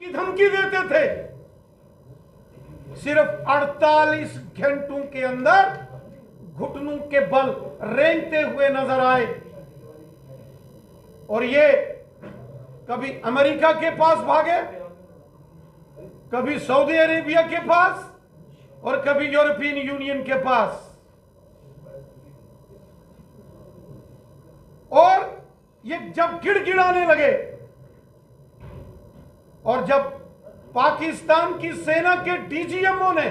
की धमकी देते थे, सिर्फ 48 घंटों के अंदर घुटनों के बल रेंगते हुए नजर आए। और ये कभी अमेरिका के पास भागे, कभी सऊदी अरेबिया के पास, और कभी यूरोपियन यूनियन के पास। और ये जब गिड़गिड़ाने लगे, और जब पाकिस्तान की सेना के डीजीएमओ ने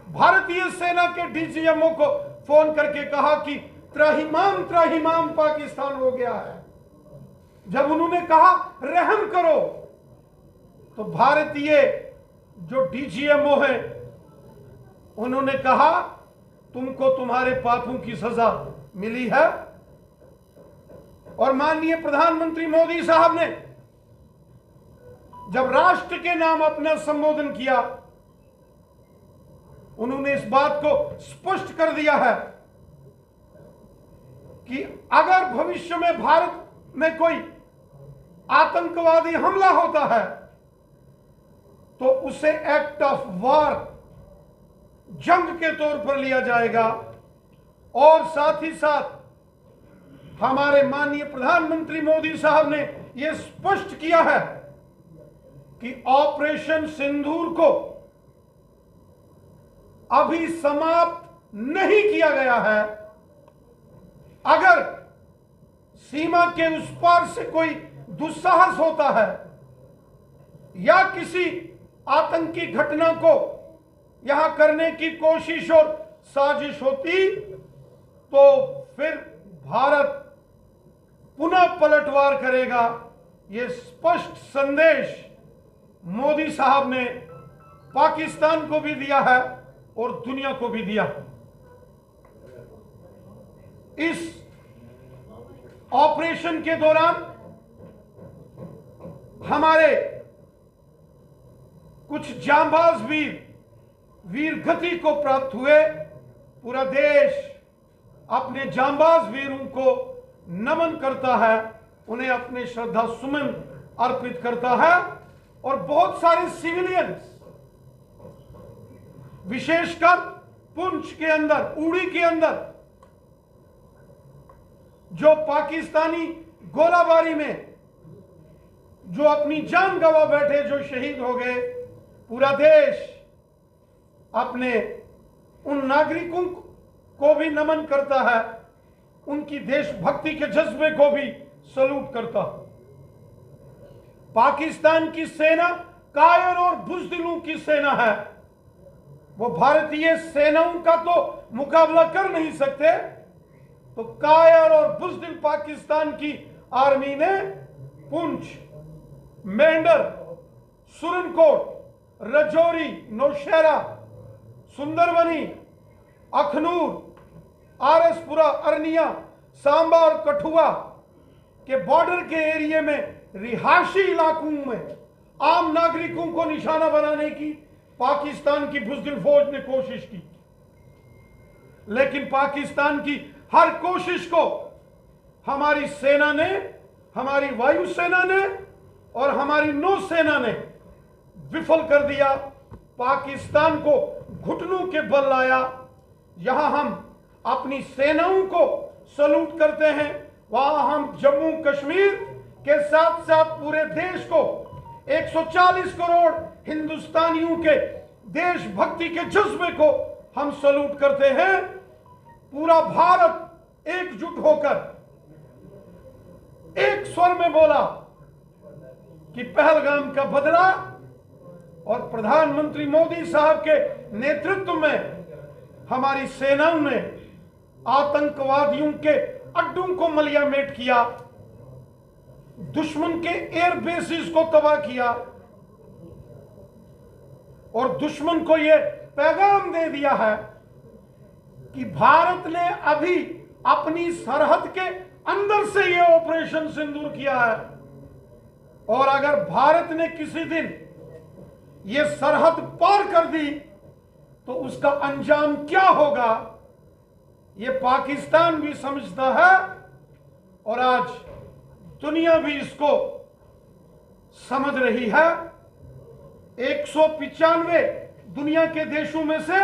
भारतीय सेना के डीजीएमओ को फोन करके कहा कि त्राहिमाम त्राहिमाम पाकिस्तान हो गया है, जब उन्होंने कहा रहम करो, तो भारतीय जो डीजीएमओ हैं उन्होंने कहा तुमको तुम्हारे पापों की सजा मिली है। और माननीय प्रधानमंत्री मोदी साहब ने जब राष्ट्र के नाम अपना संबोधन किया, उन्होंने इस बात को स्पष्ट कर दिया है कि अगर भविष्य में भारत में कोई आतंकवादी हमला होता है तो उसे एक्ट ऑफ वॉर, जंग के तौर पर लिया जाएगा। और साथ ही साथ हमारे माननीय प्रधानमंत्री मोदी साहब ने यह स्पष्ट किया है कि ऑपरेशन सिंदूर को अभी समाप्त नहीं किया गया है। अगर सीमा के उस पार से कोई दुस्साहस होता है या किसी आतंकी घटना को यहां करने की कोशिश और साजिश होती, तो फिर भारत पुनः पलटवार करेगा। यह स्पष्ट संदेश मोदी साहब ने पाकिस्तान को भी दिया है और दुनिया को भी दिया। इस ऑपरेशन के दौरान हमारे कुछ जांबाज वीर गति को प्राप्त हुए। पूरा देश अपने जांबाज वीरों को नमन करता है, उन्हें अपने श्रद्धा सुमन अर्पित करता है। और बहुत सारे सिविलियंस, विशेषकर पुंछ के अंदर, उड़ी के अंदर, जो पाकिस्तानी गोलाबारी में जो अपनी जान गंवा बैठे, जो शहीद हो गए, पूरा देश अपने उन नागरिकों को भी नमन करता है, उनकी देशभक्ति के जज्बे को भी सलूट करता है। पाकिस्तान की सेना कायर और बुज़दिलों की सेना है। वो भारतीय सेनाओं का तो मुकाबला कर नहीं सकते, तो कायर और बुज़दिल पाकिस्तान की आर्मी ने पुंछ, मेंढर, सुरनकोट, रजौरी, नौशहरा, सुंदरबनी, अखनूर, आरसपुरा, अरनिया, सांबा और कठुआ के बॉर्डर के एरिया में रिहायशी इलाकों में आम नागरिकों को निशाना बनाने की पाकिस्तान की बुज़दिल फौज ने कोशिश की। लेकिन पाकिस्तान की हर कोशिश को हमारी सेना ने, हमारी वायुसेना ने और हमारी नौसेना ने विफल कर दिया। पाकिस्तान को घुटनों के बल लाया। यहां हम अपनी सेनाओं को सलूट करते हैं, वहां हम जम्मू कश्मीर के साथ साथ पूरे देश को, 140 करोड़ हिंदुस्तानियों के देशभक्ति के जज्बे को हम सलूट करते हैं। पूरा भारत एकजुट होकर एक स्वर में बोला कि पहलगाम का बदला, और प्रधानमंत्री मोदी साहब के नेतृत्व में हमारी सेनाओं ने आतंकवादियों के अड्डों को मलियामेट किया, दुश्मन के एयर बेसिस को तबाह किया और दुश्मन को यह पैगाम दे दिया है कि भारत ने अभी अपनी सरहद के अंदर से यह ऑपरेशन सिंदूर किया है, और अगर भारत ने किसी दिन यह सरहद पार कर दी तो उसका अंजाम क्या होगा, यह पाकिस्तान भी समझता है और आज दुनिया भी इसको समझ रही है। 195 दुनिया के देशों में से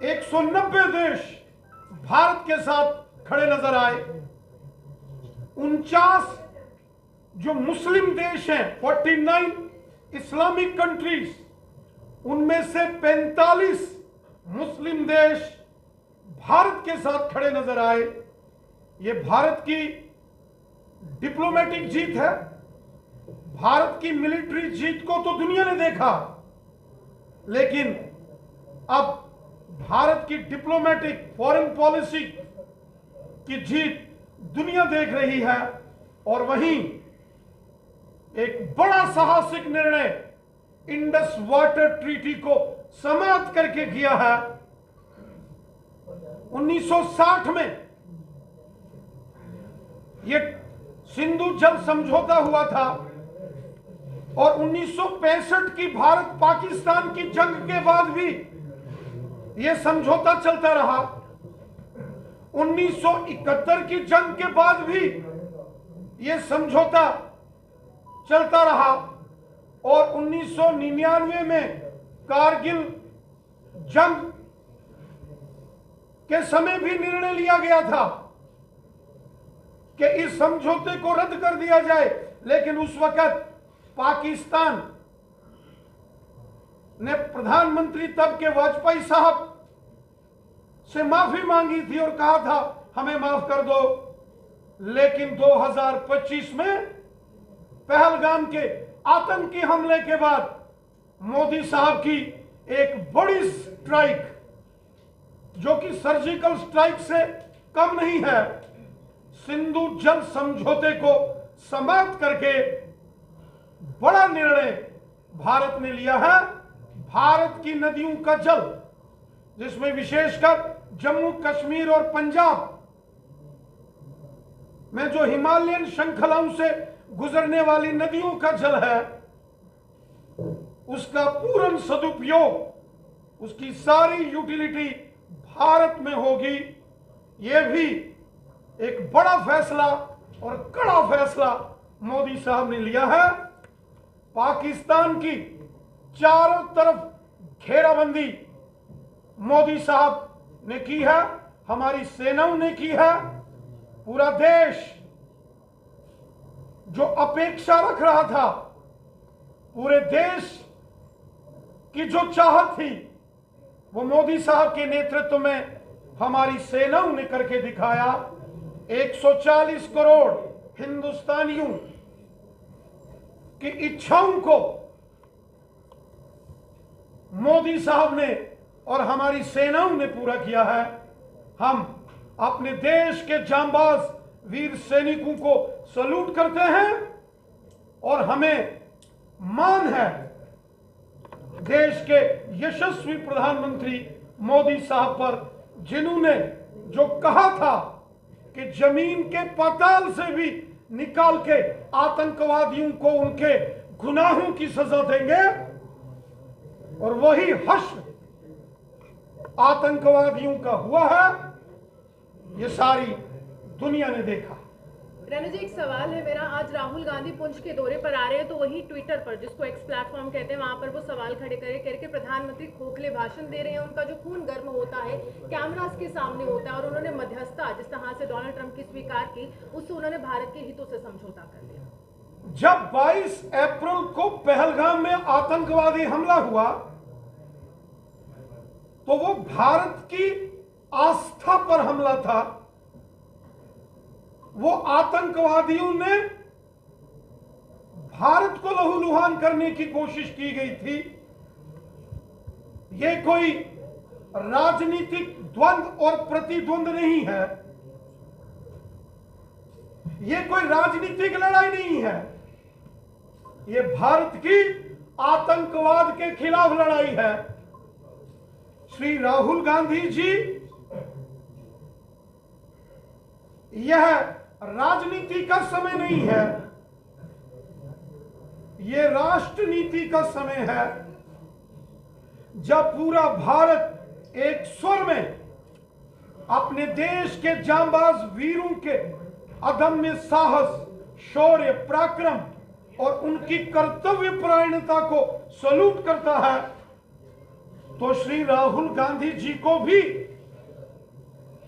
190 देश भारत के साथ खड़े नजर आए। 49 जो मुस्लिम देश हैं, 49 इस्लामिक कंट्रीज, उनमें से 45 मुस्लिम देश भारत के साथ खड़े नजर आए। ये भारत की डिप्लोमेटिक जीत है। भारत की मिलिट्री जीत को तो दुनिया ने देखा, लेकिन अब भारत की डिप्लोमेटिक फॉरेन पॉलिसी की जीत दुनिया देख रही है। और वहीं एक बड़ा साहसिक निर्णय इंडस वाटर ट्रीटी को समाप्त करके किया है। 1960 में यह सिंधु जल समझौता हुआ था और 1965 की भारत पाकिस्तान की जंग के बाद भी यह समझौता चलता रहा। 1971 की जंग के बाद भी यह समझौता चलता रहा और 1999 में कारगिल जंग के समय भी निर्णय लिया गया था कि इस समझौते को रद्द कर दिया जाए, लेकिन उस वक्त पाकिस्तान ने प्रधानमंत्री तब के वाजपेयी साहब से माफी मांगी थी और कहा था हमें माफ कर दो। लेकिन 2025 में पहलगाम के आतंकी हमले के बाद मोदी साहब की एक बड़ी स्ट्राइक, जो कि सर्जिकल स्ट्राइक से कम नहीं है, सिंधु जल समझौते को समाप्त करके बड़ा निर्णय भारत ने लिया है। भारत की नदियों का जल, जिसमें विशेषकर जम्मू कश्मीर और पंजाब में जो हिमालयन श्रृंखलाओं से गुजरने वाली नदियों का जल है, उसका पूर्ण सदुपयोग, उसकी सारी यूटिलिटी भारत में होगी। यह भी एक बड़ा फैसला और कड़ा फैसला मोदी साहब ने लिया है। पाकिस्तान की चारों तरफ घेराबंदी मोदी साहब ने की है, हमारी सेनाओं ने की है। पूरा देश जो अपेक्षा रख रहा था, पूरे देश की जो चाहत थी, वो मोदी साहब के नेतृत्व में हमारी सेनाओं ने करके दिखाया। 140 करोड़ हिंदुस्तानियों की इच्छाओं को मोदी साहब ने और हमारी सेनाओं ने पूरा किया है। हम अपने देश के जांबाज वीर सैनिकों को सैल्यूट करते हैं और हमें मान है देश के यशस्वी प्रधानमंत्री मोदी साहब पर, जिन्होंने जो कहा था कि जमीन के पाताल से भी निकाल के आतंकवादियों को उनके गुनाहों की सजा देंगे, और वही हश्र आतंकवादियों का हुआ है। ये सारी दुनिया ने देखा। रैना जी, एक सवाल है मेरा। आज राहुल गांधी पुंछ के दौरे पर आ रहे हैं, तो वही ट्विटर पर, जिसको एक्स प्लेटफॉर्म कहते हैं, वहां पर वो सवाल खड़े करके प्रधानमंत्री खोखले भाषण दे रहे हैं। उनका जो खून गर्म होता है कैमरास के सामने होता है, और उन्होंने मध्यस्थता जिस तरह से डोनाल्ड ट्रंप की स्वीकार की, उससे उन्होंने भारत के हितों से समझौता कर लिया। जब 22 अप्रैल को पहलगाम में आतंकवादी हमला हुआ, तो वो भारत की आस्था पर हमला था। वो आतंकवादियों ने भारत को लहूलुहान करने की कोशिश की गई थी। ये कोई राजनीतिक द्वंद्व और प्रतिद्वंद नहीं है, ये कोई राजनीतिक लड़ाई नहीं है, ये भारत की आतंकवाद के खिलाफ लड़ाई है। श्री राहुल गांधी जी, यह राजनीति का समय नहीं है, यह राष्ट्रनीति का समय है। जब पूरा भारत एक स्वर में अपने देश के जांबाज वीरों के अदम्य साहस, शौर्य, पराक्रम और उनकी कर्तव्य परायणता को सलूट करता है, तो श्री राहुल गांधी जी को भी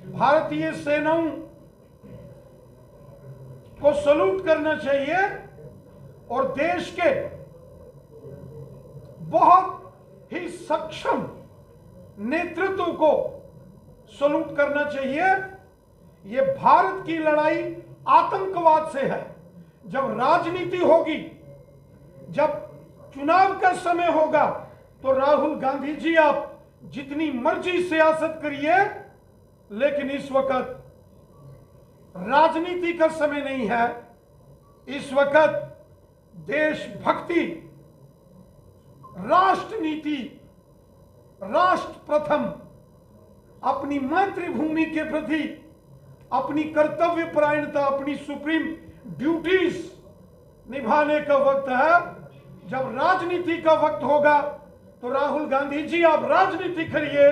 भारतीय सेनाओं को सलूट करना चाहिए और देश के बहुत ही सक्षम नेतृत्व को सलूट करना चाहिए। ये भारत की लड़ाई आतंकवाद से है। जब राजनीति होगी, जब चुनाव का समय होगा, तो राहुल गांधी जी आप जितनी मर्जी सियासत करिए, लेकिन इस वक्त राजनीति का समय नहीं है। इस वक्त देशभक्ति, राष्ट्र नीति, राष्ट्र प्रथम, अपनी मातृभूमि के प्रति अपनी कर्तव्य परायणता, अपनी सुप्रीम ड्यूटीज निभाने का वक्त है। जब राजनीति का वक्त होगा, तो राहुल गांधी जी आप राजनीति करिए।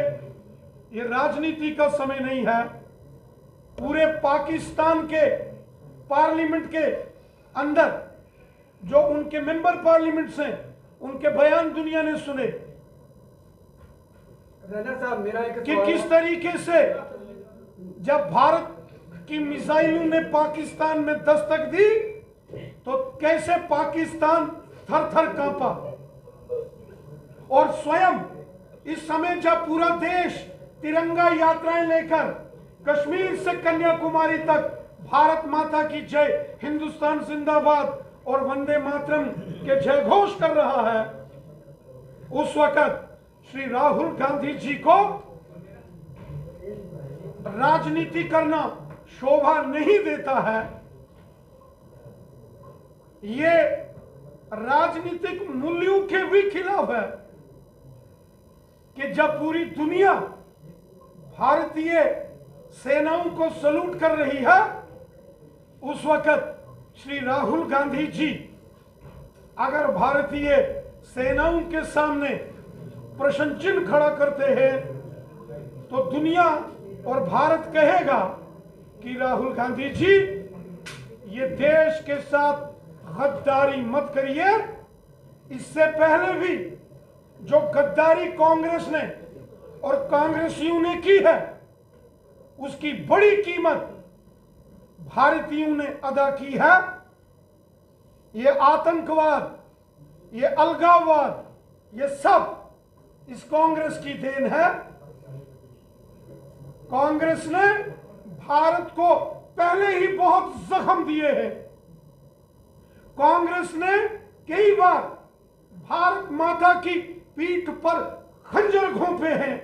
ये राजनीति का समय नहीं है। पूरे पाकिस्तान के पार्लियामेंट के अंदर जो उनके मेंबर पार्लियामेंट्स हैं, उनके बयान दुनिया ने सुने राणा साहब, मेरा एक कि किस तरीके से जब भारत की मिसाइलों ने पाकिस्तान में दस्तक दी, तो कैसे पाकिस्तान थर थर कांपा। और स्वयं इस समय जब पूरा देश तिरंगा यात्राएं लेकर कश्मीर से कन्याकुमारी तक भारत माता की जय, हिंदुस्तान जिंदाबाद और वंदे मातरम के जय घोष कर रहा है, उस वक्त श्री राहुल गांधी जी को राजनीति करना शोभा नहीं देता है। ये राजनीतिक मूल्यों के भी खिलाफ है कि जब पूरी दुनिया भारतीय सेनाओं को सलूट कर रही है, उस वक्त श्री राहुल गांधी जी अगर भारतीय सेनाओं के सामने प्रश्न चिन्ह खड़ा करते हैं, तो दुनिया और भारत कहेगा कि राहुल गांधी जी ये देश के साथ गद्दारी मत करिए। इससे पहले भी जो गद्दारी कांग्रेस ने और कांग्रेसियों ने की है, उसकी बड़ी कीमत भारतीयों ने अदा की है। ये आतंकवाद, ये अलगाववाद, ये सब इस कांग्रेस की देन है। कांग्रेस ने भारत को पहले ही बहुत जख्म दिए हैं। कांग्रेस ने कई बार भारत माता की पीठ पर खंजर घोंपे हैं।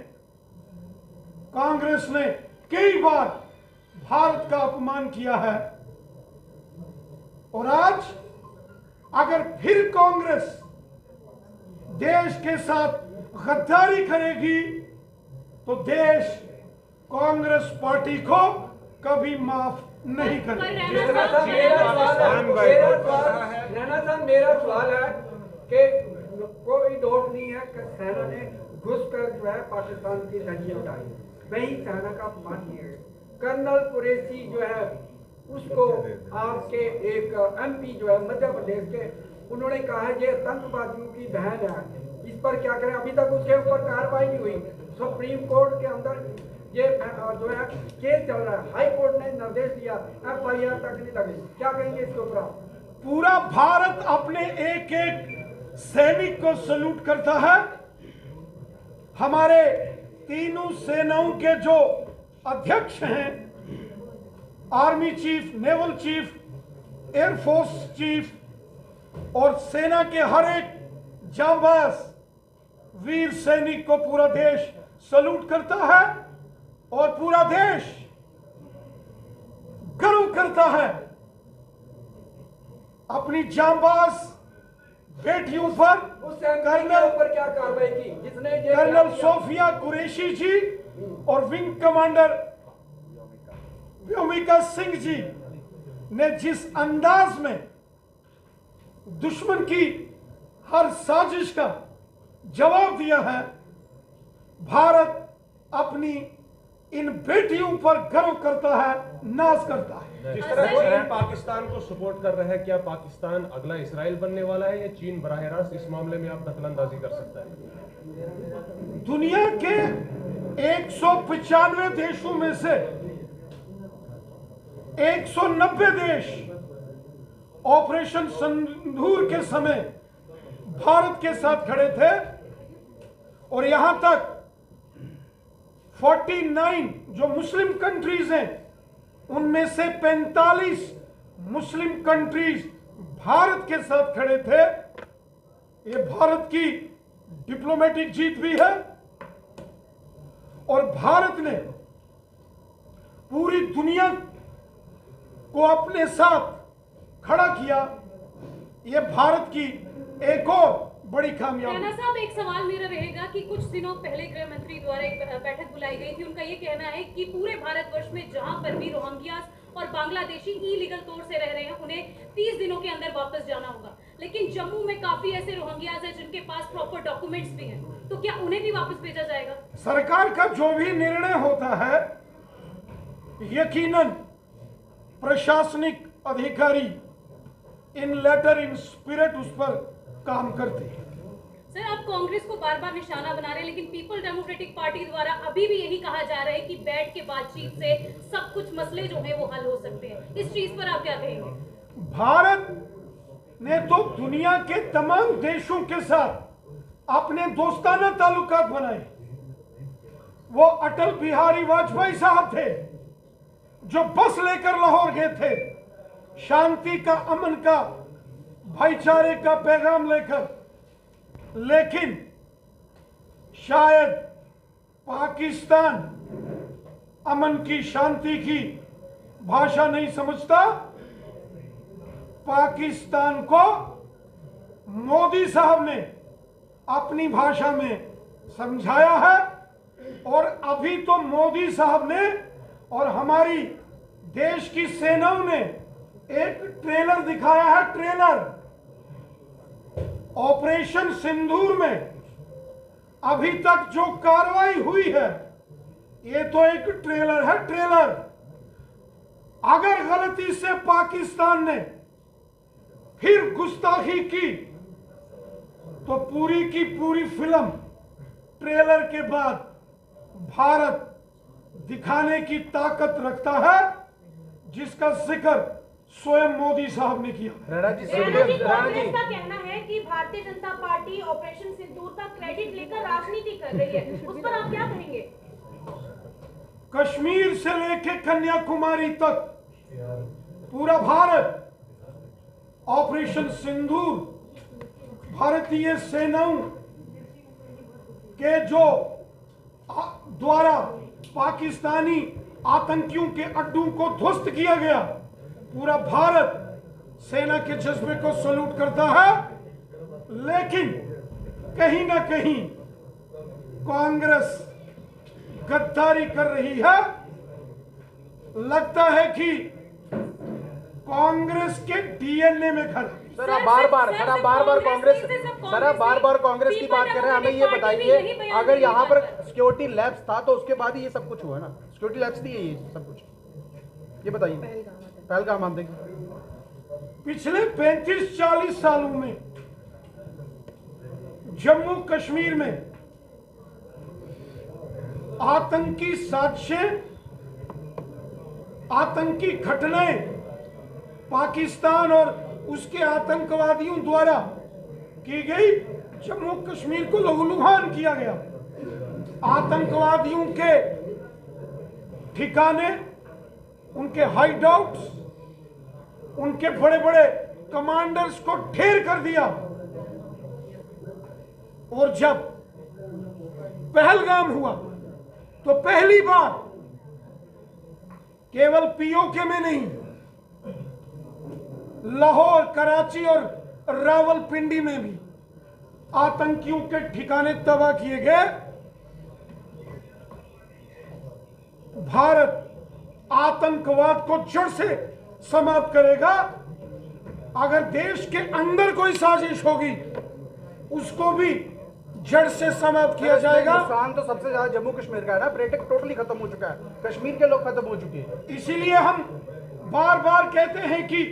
कांग्रेस ने कई बार भारत का अपमान किया है। और आज अगर फिर कांग्रेस देश के साथ गद्दारी करेगी, तो देश कांग्रेस पार्टी को कभी माफ नहीं करेगा। राणा साहब, मेरा सवाल है कि कोई डाउट नहीं है कि सेना ने घुसकर जो है पाकिस्तान की धज्जियां उठाई, वही सेना का अपमान किया है। कर्नल कुरैशी जो है, उसको आपके एक एमपी जो है मध्य प्रदेश के, उन्होंने कहा है ये आतंकवादियों की बहन है, इस पर क्या करें। अभी तक उसके ऊपर कार्रवाई नहीं हुई। सुप्रीम कोर्ट के अंदर ये जो है केस चल रहा है। हाई कोर्ट ने निर्देश दिया, FIR तक नहीं लगी। क्या कहेंगे इसके ऊपर? पूरा भारत अपने एक एक सैनिक को सल्यूट करता है। हमारे तीनों सेनाओं के जो अध्यक्ष हैं, army chief, naval chief, air force chief और सेना के हर एक जांबाज वीर सैनिक को पूरा देश सल्यूट करता है और पूरा देश गर्व करता है अपनी जांबाज बेटियों पर। कर्नल पर क्या कार्रवाई की जिसने कर्नल सोफिया कुरैशी जी और विंग कमांडर व्योमिका सिंह जी ने जिस अंदाज में दुश्मन की हर साजिश का जवाब दिया है, भारत अपनी इन बेटियों पर गर्व करता है, नाज करता है। जिस तरह चीन पाकिस्तान को सपोर्ट कर रहा है, क्या पाकिस्तान अगला इसराइल बनने वाला है या चीन बराह रास्त इस मामले में आप दखलंदाजी कर सकता है? दुनिया के 195 देशों में से 190 देश ऑपरेशन सिंदूर के समय भारत के साथ खड़े थे और यहां तक 49 जो मुस्लिम कंट्रीज हैं उनमें से 45 मुस्लिम कंट्रीज भारत के साथ खड़े थे। ये भारत की डिप्लोमेटिक जीत भी है और भारत ने पूरी दुनिया को अपने साथ खड़ा किया। ये भारत की एक और बड़ी कामयाबी। राणा साहब, एक सवाल मेरा रहेगा कि कुछ दिनों पहले गृह मंत्री द्वारा एक बैठक बुलाई गई थी। उनका ये कहना है कि पूरे भारतवर्ष में जहां पर भी रोहिंग्यास और बांग्लादेशी इलीगल तौर से रह रहे हैं उन्हें 30 दिनों के अंदर वापस जाना होगा, लेकिन जम्मू में काफी ऐसे रोहिंग्यास हैं जिनके पास प्रॉपर डॉक्यूमेंट्स भी हैं, तो क्या उन्हें भी वापस भेजा जाएगा? सरकार का जो भी निर्णय होता है यकीनन प्रशासनिक अधिकारी इन लेटर इन स्पिरिट उस पर काम करते हैं। सर, आप कांग्रेस को बार बार निशाना बना रहे हैं, लेकिन पीपल डेमोक्रेटिक पार्टी द्वारा अभी भी यही कहा जा रहा है कि बैठ के बातचीत से सब कुछ मसले जो हैं वो हल हो सकते हैं। इस चीज पर आप क्या कहेंगे? भारत ने तो दुनिया के तमाम देशों के साथ अपने दोस्ताना ताल्लुकात बनाए। वो अटल बिहारी वाजपेयी साहब थे जो बस लेकर लाहौर गए थे, शांति का, अमन का, भाईचारे का पैगाम लेकर, लेकिन शायद पाकिस्तान अमन की, शांति की भाषा नहीं समझता। पाकिस्तान को मोदी साहब ने अपनी भाषा में समझाया है और अभी तो मोदी साहब ने और हमारी देश की सेनाओं ने एक ट्रेलर दिखाया है। ट्रेलर ऑपरेशन सिंदूर में अभी तक जो कार्रवाई हुई है ये तो एक ट्रेलर है, ट्रेलर। अगर गलती से पाकिस्तान ने फिर गुस्ताखी की तो पूरी की पूरी फिल्म ट्रेलर के बाद भारत दिखाने की ताकत रखता है, जिसका जिक्र स्वयं मोदी साहब ने किया। कांग्रेस का कहना है कि भारतीय जनता पार्टी ऑपरेशन सिंदूर का क्रेडिट लेकर राजनीति कर रही है, उस पर आप क्या कहेंगे? कश्मीर से लेकर कन्याकुमारी तक पूरा भारत ऑपरेशन सिंदूर भारतीय सेनाओं के जो द्वारा पाकिस्तानी आतंकियों के अड्डों को ध्वस्त किया गया, पूरा भारत सेना के जज्बे को सैल्यूट करता है। लेकिन कहीं ना कहीं कांग्रेस गद्दारी कर रही है। लगता है कि कांग्रेस के डीएनए में घर। सर आप बार बार कांग्रेस की बात कर रहे हैं। हमें ये बताइए, अगर यहाँ पर सिक्योरिटी लैब्स था तो उसके बाद ही ये सब कुछ हुआ ना? सिक्योरिटी लैब्स थी ये सब कुछ, ये बताइए। पहलगाम हम देखें, पिछले 35-40 सालों में जम्मू कश्मीर में आतंकी साजिशें, आतंकी घटनाएं पाकिस्तान और उसके आतंकवादियों द्वारा की गई। जम्मू कश्मीर को लहूलुहान किया गया। आतंकवादियों के ठिकाने, उनके हाइडआउट्स, उनके बड़े बड़े कमांडर्स को ढेर कर दिया। और जब पहलगाम हुआ तो पहली बार केवल पीओके में नहीं, लाहौर, कराची और रावलपिंडी में भी आतंकियों के ठिकाने तबाह किए गए। भारत आतंकवाद को जड़ से समाप्त करेगा। अगर देश के अंदर कोई साजिश होगी उसको भी जड़ से समाप्त किया जाएगा। नुकसान तो सबसे ज्यादा जम्मू कश्मीर का है ना, पर्यटक टोटली खत्म हो चुका है, कश्मीर के लोग खत्म हो चुके हैं। इसीलिए हम बार बार कहते हैं कि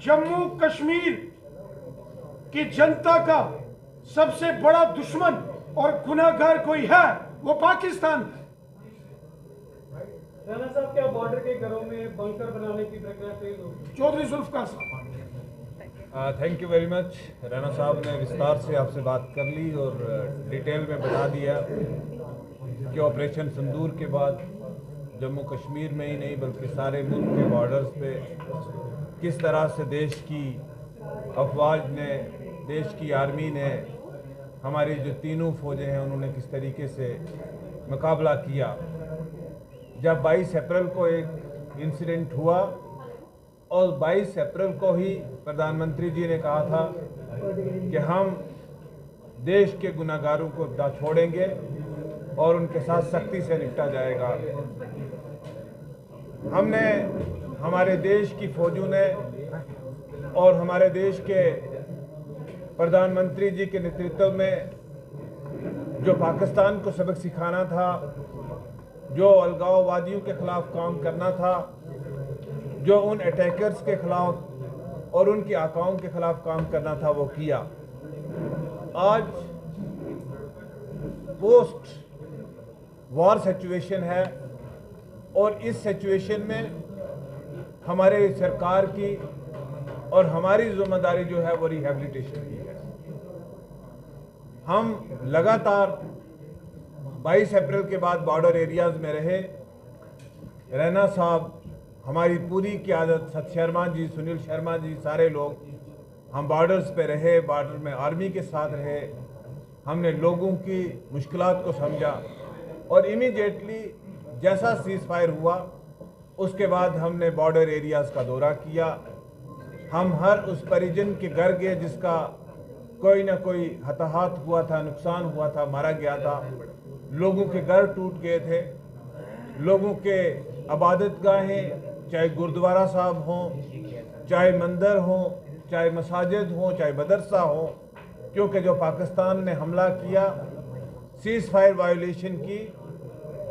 जम्मू कश्मीर की जनता का सबसे बड़ा दुश्मन और गुनाहगार कोई है वो पाकिस्तान है। राणा साहब, क्या बॉर्डर के घरों में बंकर बनाने की प्रक्रिया तेज होगी? चौधरी जुल्फकार साहब। Thank you very much. Rana साहब ने विस्तार से आपसे बात कर ली और डिटेल में बता दिया कि ऑपरेशन सिंदूर के बाद जम्मू कश्मीर में ही नहीं बल्कि सारे मुल्क के बॉर्डर्स पे किस तरह से देश की अफवाज ने, देश की आर्मी ने, हमारी जो तीनों फौजें हैं उन्होंने किस तरीके से मुकाबला किया। जब 22 अप्रैल को एक इंसिडेंट हुआ और 22 अप्रैल को ही प्रधानमंत्री जी ने कहा था कि हम देश के गुनाहगारों को ना छोड़ेंगे और उनके साथ सख्ती से निपटा जाएगा। हमने, हमारे देश की फौजों ने और हमारे देश के प्रधानमंत्री जी के नेतृत्व में जो पाकिस्तान को सबक सिखाना था, जो अलगाववादियों के खिलाफ काम करना था, जो उन अटैकर्स के खिलाफ और उनके आकाओं के खिलाफ काम करना था, वो किया। आज पोस्ट वॉर सिचुएशन है और इस सिचुएशन में हमारे सरकार की और हमारी जिम्मेदारी जो है वो रिहेबिलिटेशन की है। हम लगातार 22 अप्रैल के बाद बॉर्डर एरियाज में रहे। रैना साहब, हमारी पूरी क़यादत, सत शर्मा जी, सुनील शर्मा जी, सारे लोग हम बॉर्डर्स पे रहे, बॉर्डर में आर्मी के साथ रहे। हमने लोगों की मुश्किलात को समझा और इमीडिएटली जैसा सीज़ फायर हुआ उसके बाद हमने बॉर्डर एरियाज़ का दौरा किया। हम हर उस परिजन के घर गए जिसका कोई ना कोई हताहत हुआ था, नुकसान हुआ था, मारा गया था। लोगों के घर टूट गए थे, लोगों के इबादत गाहें, चाहे गुरुद्वारा साहब हों, चाहे मंदिर हों, चाहे मसाजिद हों, चाहे मदरसा हो, क्योंकि जो पाकिस्तान ने हमला किया, सीज़ फायर वायोलेशन की,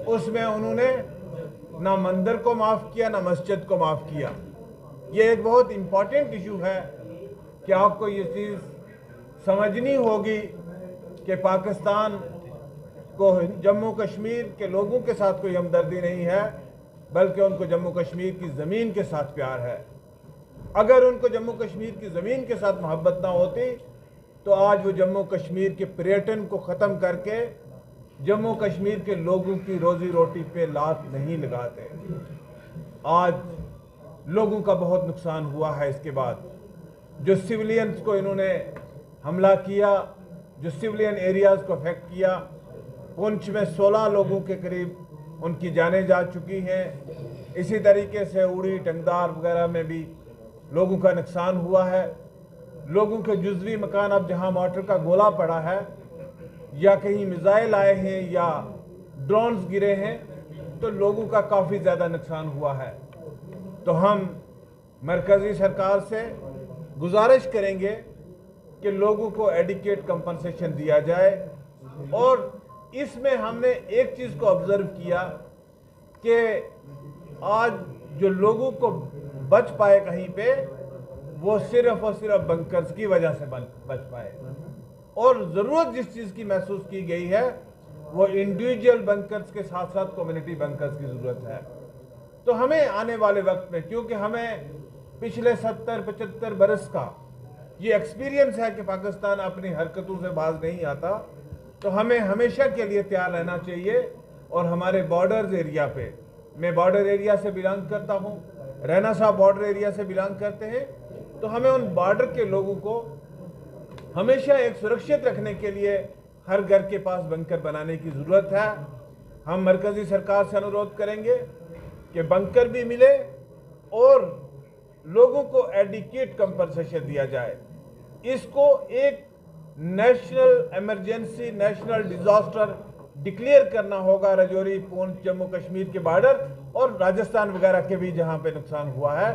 उसमें उन्होंने ना मंदिर को माफ़ किया ना मस्जिद को माफ़ किया। ये एक बहुत इम्पॉर्टेंट इशू है कि आपको ये चीज़ समझनी होगी कि पाकिस्तान को जम्मू कश्मीर के लोगों के साथ कोई हमदर्दी नहीं है, बल्कि उनको जम्मू कश्मीर की ज़मीन के साथ प्यार है। अगर उनको जम्मू कश्मीर की ज़मीन के साथ मोहब्बत ना होती तो आज वो जम्मू कश्मीर के पर्यटन को ख़त्म करके जम्मू कश्मीर के लोगों की रोज़ी रोटी पे लात नहीं लगाते। आज लोगों का बहुत नुकसान हुआ है। इसके बाद जो सिविलियंस को इन्होंने हमला किया, जो सिविलियन एरियाज़ को अफेक्ट किया, पुंछ में 16 लोगों के करीब उनकी जानें जा चुकी हैं। इसी तरीके से उड़ी, टंगदार वगैरह में भी लोगों का नुकसान हुआ है। लोगों के जुज़वी मकान, अब जहां मोटर का गोला पड़ा है या कहीं मिसाइल आए हैं या ड्रोन्स गिरे हैं, तो लोगों का काफ़ी ज़्यादा नुकसान हुआ है। तो हम मरकज़ी सरकार से गुजारिश करेंगे कि लोगों को एडिक्वेट कंपनसेशन दिया जाए। और इसमें हमने एक चीज़ को ऑब्ज़र्व किया कि आज जो लोगों को बच पाए कहीं पे, वो सिर्फ और सिर्फ बंकर्स की वजह से बच पाए। और ज़रूरत जिस चीज़ की महसूस की गई है वो इंडिविजुअल बंकर्स के साथ साथ कम्युनिटी बंकर्स की ज़रूरत है। तो हमें आने वाले वक्त में, क्योंकि हमें पिछले 70-75 बरस का ये एक्सपीरियंस है कि पाकिस्तान अपनी हरकतों से बाज नहीं आता, तो हमें हमेशा के लिए तैयार रहना चाहिए। और हमारे बॉर्डर्स एरिया पे, मैं बॉर्डर एरिया से बिलोंग करता हूँ, रैना साहब बॉर्डर एरिया से बिलोंग करते हैं, तो हमें उन बॉर्डर के लोगों को हमेशा एक सुरक्षित रखने के लिए हर घर के पास बंकर बनाने की ज़रूरत है। हम मरकज़ी सरकार से अनुरोध करेंगे कि बंकर भी मिले और लोगों को एडिक्वेट कंपनसेशन दिया जाए। इसको एक national emergency, national disaster declare करना होगा। राजौरी, पुंछ, जम्मू कश्मीर के बॉर्डर और राजस्थान वगैरह के भी जहां पे नुकसान हुआ है,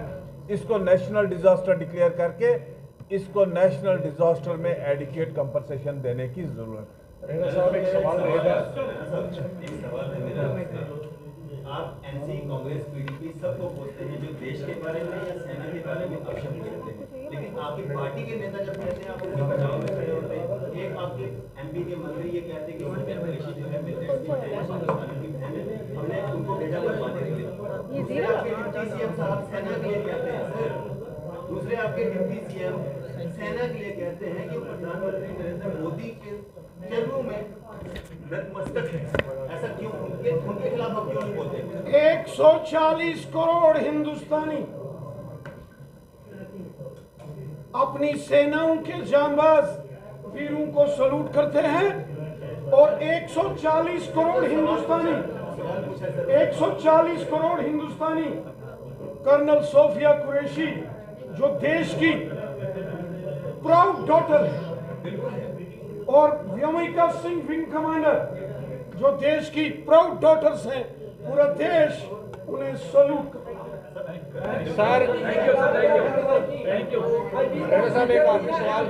इसको नेशनल डिजास्टर डिक्लेयर करके इसको नेशनल डिजास्टर में एडिक्वेट कंपनसेशन देने की जरूरत है। रेना साहब, एक सवाल रहेगा। आप एनसी, कांग्रेस, पीडीपी सबको बोलते हैं जो देश के बारे में या सेना के बारे में अपशब्द बोलते हैं, लेकिन आपकी पार्टी के नेता जब कहते हैं आप उनके बचाव में खड़े होते हैं। एक आपके एमपी के मंत्री ये कहते हैं कि सोनिया कुरैशी जो है मिलिटेंट्स की बहन है, पाकिस्तान की बहन है, हमने उनको भेजा बदमाने के लिए। दूसरे आपके डिप्टी सीएम साहब सेना के लिए कहते हैं सर, दूसरे आपके डिप्टी सीएम सेना के लिए कहते हैं कि प्रधानमंत्री नरेंद्र मोदी के चरणों में नतमस्तक है। ऐसा क्यों? उनके खिलाफ आप क्यों नहीं बोलते? 140 करोड़ हिंदुस्तानी अपनी सेनाओं के जांबाज वीरों को सलूट करते हैं और 140 करोड़ हिंदुस्तानी 140 करोड़ हिंदुस्तानी कर्नल सोफिया कुरैशी जो देश की प्राउड डॉटर है और व्योमिका सिंह विंग कमांडर जो देश की प्राउड डॉटर्स हैं, पूरा देश उन्हें सलूट करता है। Sir thank you. साहब एक आखिरी सवाल